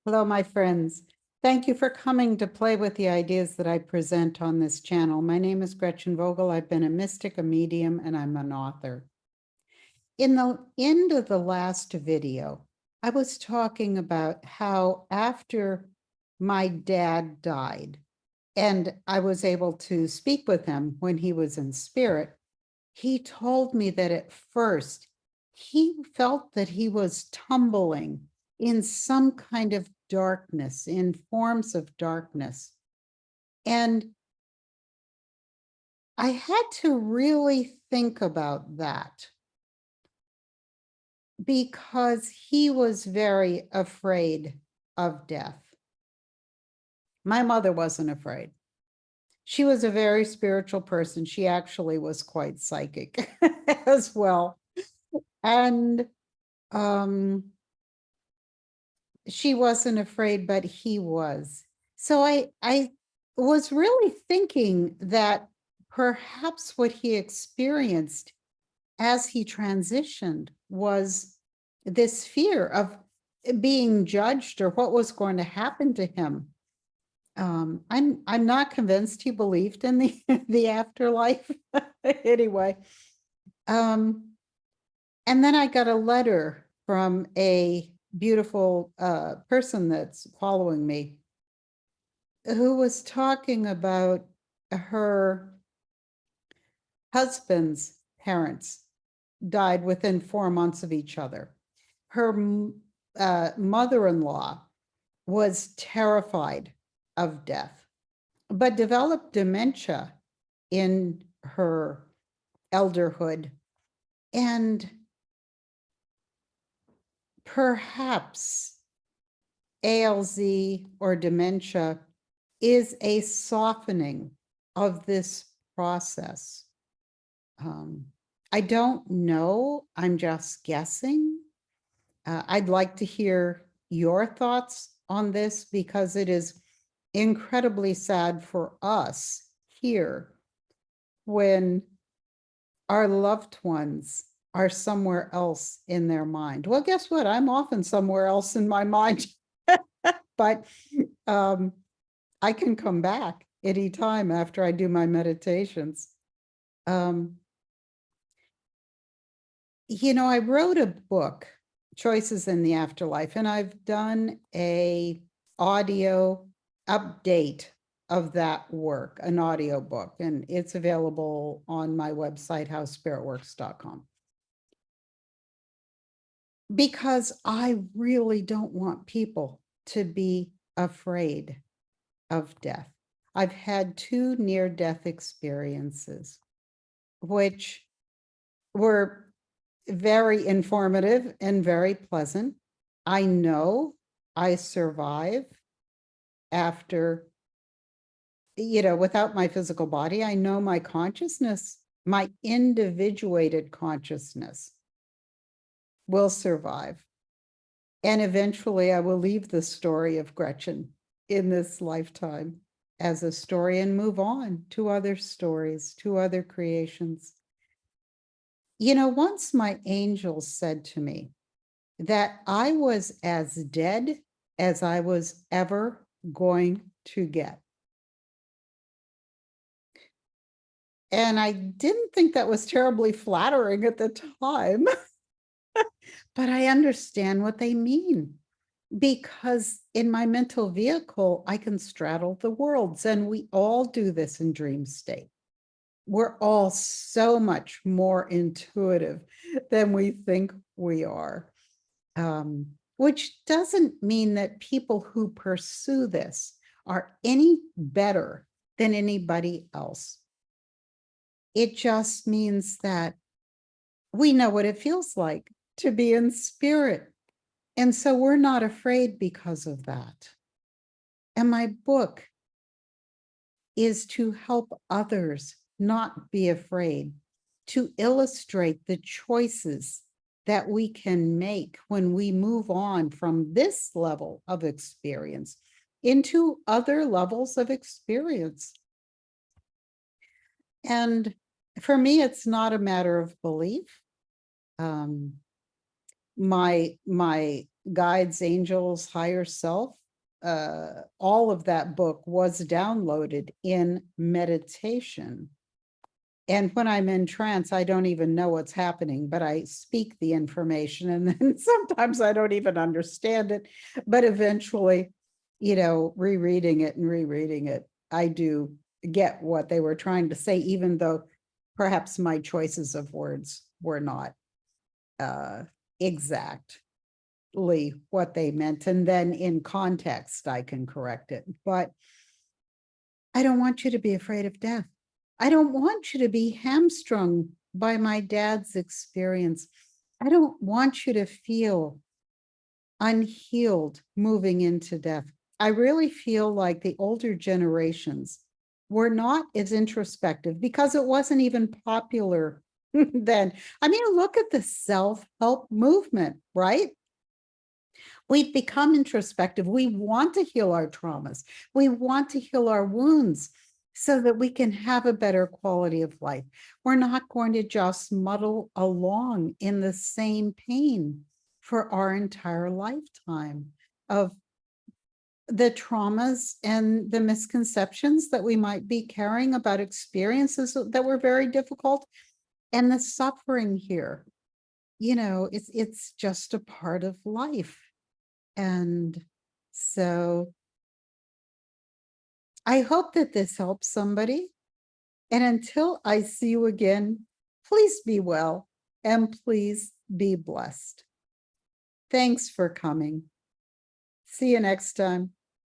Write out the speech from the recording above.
Hello, my friends. Thank you for coming to play with the ideas that I present on this channel. My name is Gretchen Vogel. I've been a mystic, a medium, and I'm an author. In the end of the last video, I was talking about how after my dad died, and I was able to speak with him when he was in spirit, he told me that at first he felt that he was tumbling in some kind of darkness, in forms of darkness. And I had to really think about that because he was very afraid of death. My mother wasn't afraid. She was a very spiritual person. She actually was quite psychic as well. And she wasn't afraid, but he was. So I was really thinking that perhaps what he experienced as he transitioned was this fear of being judged or what was going to happen to him. I'm not convinced he believed in the the afterlife anyway. And then I got a letter from a beautiful person that's following me who was talking about her husband's parents died within 4 months of each other. Her mother-in-law was terrified of death, but developed dementia in her elderhood. And perhaps ALZ or dementia is a softening of this process. I don't know. I'm just guessing. I'd like to hear your thoughts on this because it is incredibly sad for us here when our loved ones are somewhere else in their mind. Well, guess what? I'm often somewhere else in my mind, but I can come back anytime after I do my meditations. I wrote a book, Choices in the Afterlife, and I've done a audio update of that work, an audio book, and it's available on my website, howspiritworks.com. Because I really don't want people to be afraid of death. I've had 2 near-death experiences, which were very informative and very pleasant. I know I survive after, without my physical body. I know my consciousness, my individuated consciousness will survive. And eventually I will leave the story of Gretchen in this lifetime as a story and move on to other stories, to other creations. Once my angel said to me that I was as dead as I was ever going to get. And I didn't think that was terribly flattering at the time, but I understand what they mean. Because in my mental vehicle, I can straddle the worlds, and we all do this in dream state. We're all so much more intuitive than we think we are, which doesn't mean that people who pursue this are any better than anybody else. It just means that we know what it feels like to be in spirit. And so we're not afraid because of that. And my book is to help others not be afraid, to illustrate the choices that we can make when we move on from this level of experience into other levels of experience. And for me, it's not a matter of belief. My guides, angels, higher self, all of that book was downloaded in meditation. And when I'm in trance, I don't even know what's happening, but I speak the information, and then sometimes I don't even understand it. But eventually, rereading it, I do get what they were trying to say, even though perhaps my choices of words were not exactly what they meant. And then in context, I can correct it. But I don't want you to be afraid of death. I don't want you to be hamstrung by my dad's experience. I don't want you to feel unhealed moving into death. I really feel like the older generations were not as introspective because it wasn't even popular then. I mean, look at the self-help movement, right? We've become introspective. We want to heal our traumas. We want to heal our wounds so that we can have a better quality of life. We're not going to just muddle along in the same pain for our entire lifetime of the traumas and the misconceptions that we might be carrying about experiences that were very difficult, and the suffering here. It's just a part of life. And so I hope that this helps somebody. And until I see you again, please be well and please be blessed. Thanks for coming. See you next time.